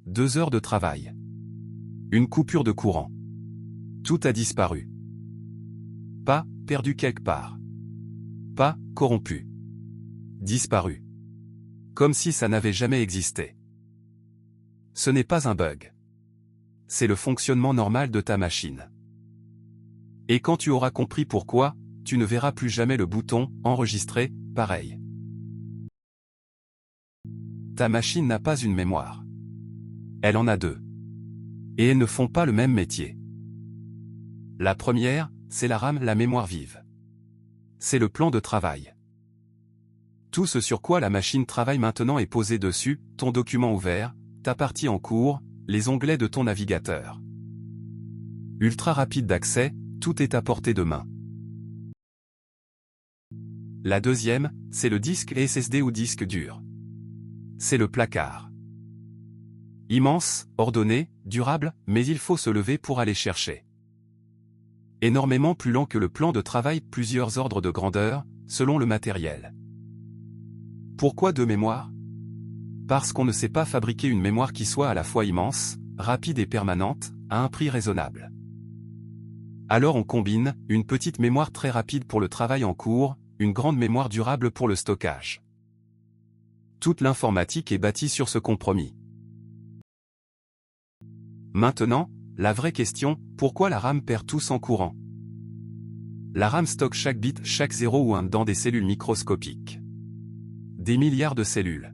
2 heures de travail. Une coupure de courant. Tout a disparu. Pas perdu quelque part. Pas corrompu. Disparu. Comme si ça n'avait jamais existé. Ce n'est pas un bug. C'est le fonctionnement normal de ta machine. Et quand tu auras compris pourquoi, tu ne verras plus jamais le bouton « Enregistrer » pareil. Ta machine n'a pas une mémoire. Elle en a 2. Et elles ne font pas le même métier. La première, c'est la RAM, la mémoire vive. C'est le plan de travail. Tout ce sur quoi la machine travaille maintenant est posé dessus, ton document ouvert, ta partie en cours, les onglets de ton navigateur. Ultra rapide d'accès, tout est à portée de main. La deuxième, c'est le disque SSD ou disque dur. C'est le placard. Immense, ordonné, durable, mais il faut se lever pour aller chercher. Énormément plus lent que le plan de travail, plusieurs ordres de grandeur, selon le matériel. Pourquoi 2 mémoires? Parce qu'on ne sait pas fabriquer une mémoire qui soit à la fois immense, rapide et permanente, à un prix raisonnable. Alors on combine, une petite mémoire très rapide pour le travail en cours, une grande mémoire durable pour le stockage. Toute l'informatique est bâtie sur ce compromis. Maintenant, la vraie question, pourquoi la RAM perd tout son courant? La RAM stocke chaque bit, chaque 0 ou 1 dans des cellules microscopiques. Des milliards de cellules.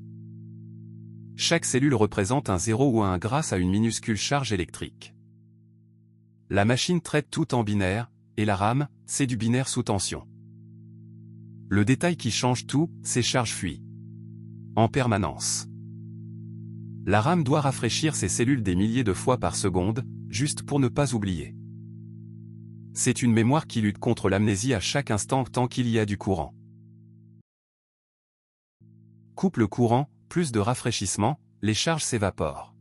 Chaque cellule représente un 0 ou un 1 grâce à une minuscule charge électrique. La machine traite tout en binaire, et la RAM, c'est du binaire sous tension. Le détail qui change tout, c'est charge fuit. En permanence. La RAM doit rafraîchir ses cellules des milliers de fois par seconde, juste pour ne pas oublier. C'est une mémoire qui lutte contre l'amnésie à chaque instant tant qu'il y a du courant. Coupe le courant, plus de rafraîchissement, les charges s'évaporent.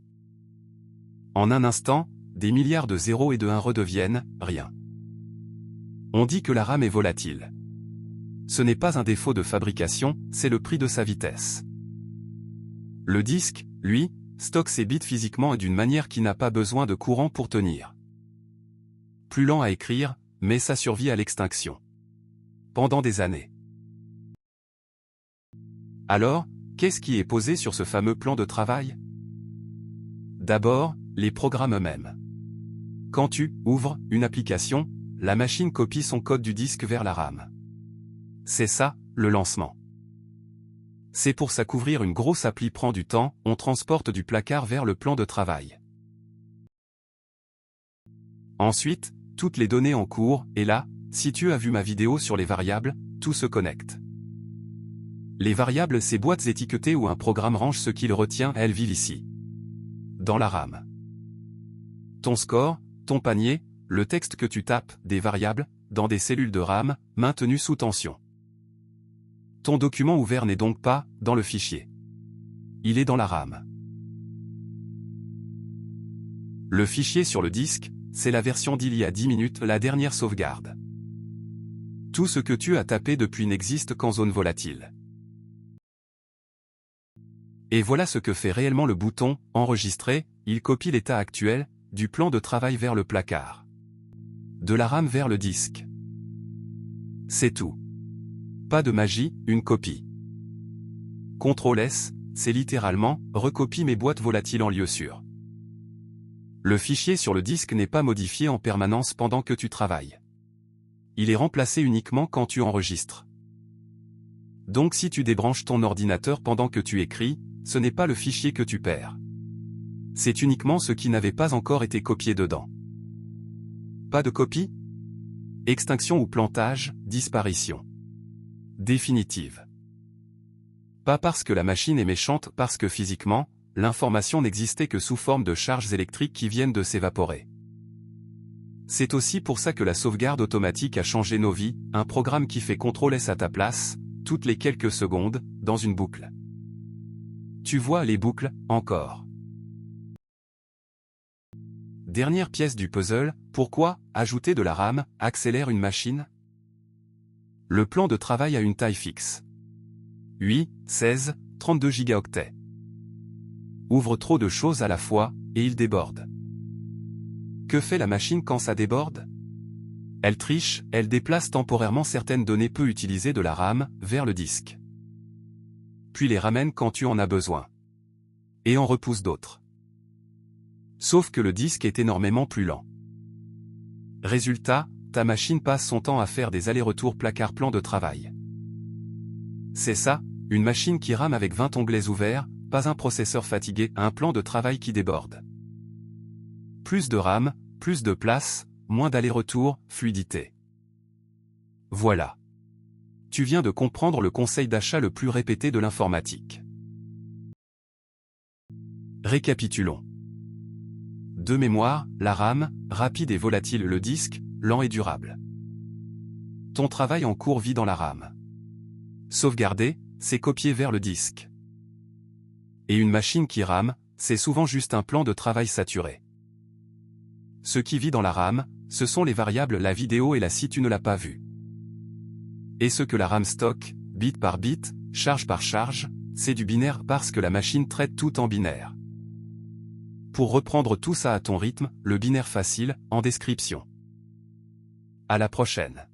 En un instant, des milliards de 0 et de 1 redeviennent rien. On dit que la RAM est volatile. Ce n'est pas un défaut de fabrication, c'est le prix de sa vitesse. Le disque, lui, stocke ses bits physiquement et d'une manière qui n'a pas besoin de courant pour tenir. Plus lent à écrire, mais ça survit à l'extinction. Pendant des années. Alors, qu'est-ce qui est posé sur ce fameux plan de travail? D'abord, les programmes eux-mêmes. Quand tu ouvres une application, la machine copie son code du disque vers la RAM. C'est ça, le lancement. C'est pour ça qu'ouvrir une grosse appli prend du temps, on transporte du placard vers le plan de travail. Ensuite, toutes les données en cours, et là, si tu as vu ma vidéo sur les variables, tout se connecte. Les variables, ces boîtes étiquetées où un programme range ce qu'il retient, elles vivent ici. Dans la RAM. Ton score, ton panier, le texte que tu tapes, des variables, dans des cellules de RAM, maintenues sous tension. Ton document ouvert n'est donc pas dans le fichier. Il est dans la RAM. Le fichier sur le disque, c'est la version d'il y a 10 minutes, la dernière sauvegarde. Tout ce que tu as tapé depuis n'existe qu'en zone volatile. Et voilà ce que fait réellement le bouton « Enregistrer », il copie l'état actuel, du plan de travail vers le placard. De la RAM vers le disque. C'est tout. Pas de magie, une copie. CTRL-S, c'est littéralement « Recopie mes boîtes volatiles en lieu sûr ». Le fichier sur le disque n'est pas modifié en permanence pendant que tu travailles. Il est remplacé uniquement quand tu enregistres. Donc si tu débranches ton ordinateur pendant que tu écris, ce n'est pas le fichier que tu perds. C'est uniquement ce qui n'avait pas encore été copié dedans. Pas de copie? Extinction ou plantage, disparition. Définitive. Pas parce que la machine est méchante, parce que physiquement, l'information n'existait que sous forme de charges électriques qui viennent de s'évaporer. C'est aussi pour ça que la sauvegarde automatique a changé nos vies, un programme qui fait CTRL-S à ta place, toutes les quelques secondes, dans une boucle. Tu vois les boucles, encore. Dernière pièce du puzzle, pourquoi ajouter de la RAM accélère une machine? Le plan de travail a une taille fixe. 8, 16, 32 gigaoctets. ouvre trop de choses à la fois, et il déborde. Que fait la machine quand ça déborde? Elle triche, elle déplace temporairement certaines données peu utilisées de la RAM vers le disque. Puis les ramène quand tu en as besoin. Et en repousse d'autres. Sauf que le disque est énormément plus lent. Résultat, ta machine passe son temps à faire des allers-retours placard-plan de travail. C'est ça, une machine qui rame avec 20 onglets ouverts, pas un processeur fatigué, un plan de travail qui déborde. Plus de RAM, plus de place, moins d'aller-retour, fluidité. Voilà. Tu viens de comprendre le conseil d'achat le plus répété de l'informatique. Récapitulons. De mémoire, la RAM, rapide et volatile, le disque, lent et durable. Ton travail en cours vit dans la RAM. Sauvegarder, c'est copier vers le disque. Et une machine qui rame, c'est souvent juste un plan de travail saturé. Ce qui vit dans la RAM, ce sont les variables la vidéo et la si tu ne l'as pas vu. Et ce que la RAM stocke, bit par bit, charge par charge, c'est du binaire parce que la machine traite tout en binaire. Pour reprendre tout ça à ton rythme, le binaire facile, en description. À la prochaine.